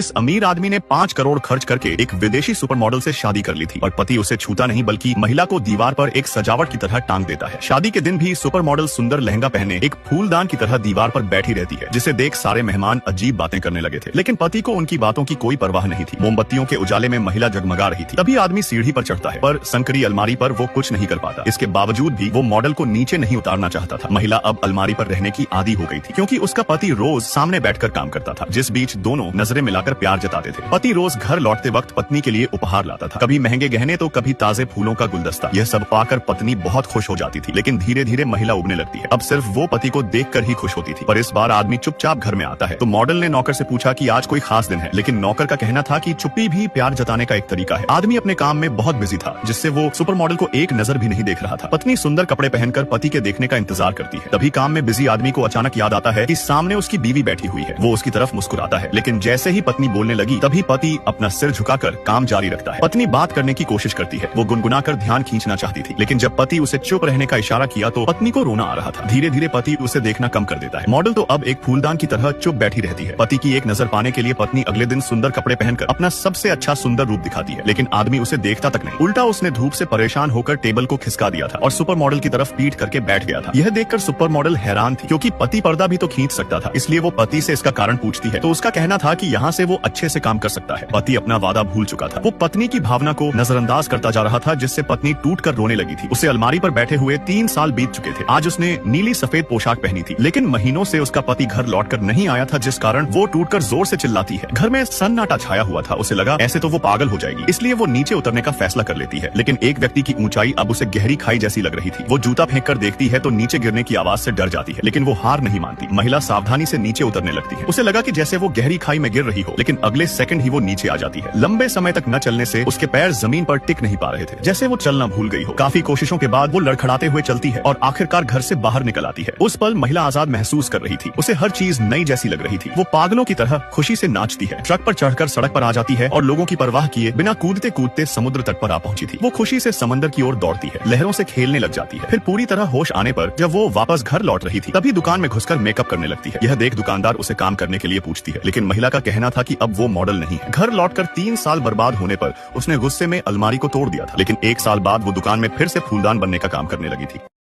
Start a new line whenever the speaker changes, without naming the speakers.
इस अमीर आदमी ने 5 करोड़ खर्च करके एक विदेशी सुपर मॉडल से शादी कर ली थी और पति उसे छूता नहीं बल्कि महिला को दीवार पर एक सजावट की तरह टांग देता है। शादी के दिन भी सुपर मॉडल सुंदर लहंगा पहने एक फूलदान की तरह दीवार पर बैठी रहती है, जिसे देख सारे मेहमान अजीब बातें करने लगे थे। लेकिन पति को उनकी बातों की कोई परवाह नहीं थी। मोमबत्तियों के उजाले में महिला जगमगा रही थी। तभी आदमी सीढ़ी पर चढ़ता है, पर संकरी अलमारी पर वो कुछ नहीं कर पाता। इसके बावजूद भी वो मॉडल को नीचे नहीं उतारना चाहता था। महिला अब अलमारी पर रहने की आदी हो गई थी, क्योंकि उसका पति रोज सामने बैठकर काम करता था, जिस बीच दोनों नजरें मिलाकर प्यार जताते थे। पति रोज घर लौटते वक्त पत्नी के लिए उपहार लाता था, कभी महंगे गहने तो कभी ताजे फूलों का गुलदस्ता। यह सब पाकर पत्नी बहुत खुश हो जाती थी, लेकिन धीरे धीरे महिला उबने लगती है। अब सिर्फ वो पति को देखकर ही खुश होती थी। पर इस बार आदमी चुपचाप घर में आता है तो मॉडल ने नौकर से पूछा कि आज कोई खास दिन है, लेकिन नौकर का कहना था कि चुप्पी भी प्यार जताने का एक तरीका है। आदमी अपने काम में बहुत बिजी था, जिससे वो सुपर मॉडल को एक नजर भी नहीं देख रहा था। पत्नी सुंदर कपड़े पहनकर पति के देखने का इंतजार करती है। तभी काम में बिजी आदमी को अचानक याद आता है कि सामने उसकी बीवी बैठी हुई है। वो उसकी तरफ मुस्कुराता है, लेकिन जैसे ही पत्नी बोलने लगी तभी पति अपना सिर झुकाकर काम जारी रखता है। पत्नी बात करने की कोशिश करती है, वो गुनगुनाकर ध्यान खींचना चाहती थी, लेकिन जब पति उसे चुप रहने का इशारा किया तो पत्नी को रोना आ रहा था। धीरे धीरे पति उसे देखना कम कर देता है। मॉडल तो अब एक फूलदान की तरह चुप बैठी रहती है। पति की एक नजर पाने के लिए पत्नी अगले दिन सुंदर कपड़े पहनकर अपना सबसे अच्छा सुंदर रूप दिखाती है, लेकिन आदमी उसे देखता तक नहीं। उल्टा उसने धूप से परेशान होकर टेबल को खिसका दिया था और सुपर मॉडल की तरफ पीठ करके बैठ गया था। यह देखकर सुपर मॉडल हैरान थी, क्योंकि पति पर्दा भी तो खींच सकता था। इसलिए वो पति से इसका कारण पूछती है, तो उसका कहना था कि यहाँ से वो अच्छे से काम कर सकता है। पति अपना वादा भूल चुका था। वो पत्नी की भावना को नजरअंदाज करता जा रहा था, जिससे पत्नी टूट कर रोने लगी थी। उसे अलमारी पर बैठे हुए 3 साल बीत चुके थे। आज उसने नीली सफेद पोशाक पहनी थी, लेकिन महीनों से उसका पति घर लौटकर नहीं आया था, जिस कारण वो टूटकर जोर से चिल्लाती है। घर में सन्नाटा छाया हुआ था। उसे लगा ऐसे तो वो पागल हो जाएगी, इसलिए वो नीचे उतरने का फैसला कर लेती है। लेकिन एक व्यक्ति की ऊंचाई अब उसे गहरी खाई जैसी लग रही थी। वो जूता फेंक कर देखती है तो नीचे गिरने की आवाज से डर जाती है, लेकिन वो हार नहीं मानती। महिला सावधानी से नीचे उतरने लगती है। उसे लगा कि जैसे वो गहरी खाई में गिर रही हो, लेकिन अगले सेकंड ही वो नीचे आ जाती है। लंबे समय तक न चलने से उसके पैर जमीन पर टिक नहीं पा रहे थे, जैसे वो चलना भूल गई हो। काफी कोशिशों के बाद वो लड़खड़ाते हुए चलती है और आखिरकार घर से बाहर निकल आती है। उस पल महिला आजाद महसूस कर रही थी। उसे हर चीज नई जैसी लग रही थी। वो पागलों की तरह खुशी से नाचती है, ट्रक पर चढ़कर सड़क पर आ जाती है और लोगों की परवाह किए बिना कूदते कूदते समुद्र तट पर आ पहुंची थी। वो खुशी से समंदर की ओर दौड़ती है, लहरों से खेलने लग जाती है। फिर पूरी तरह होश आने पर जब वो वापस घर लौट रही थी, तभी दुकान में घुसकर मेकअप करने लगती है। यह देख दुकानदार उसे काम करने के लिए पूछती है, लेकिन महिला का कहना था कि अब वो मॉडल नहीं है। घर लौटकर 3 साल बर्बाद होने पर उसने गुस्से में अलमारी को तोड़ दिया था, लेकिन 1 साल बाद वो दुकान में फिर से फूलदान बनने का काम करने लगी थी।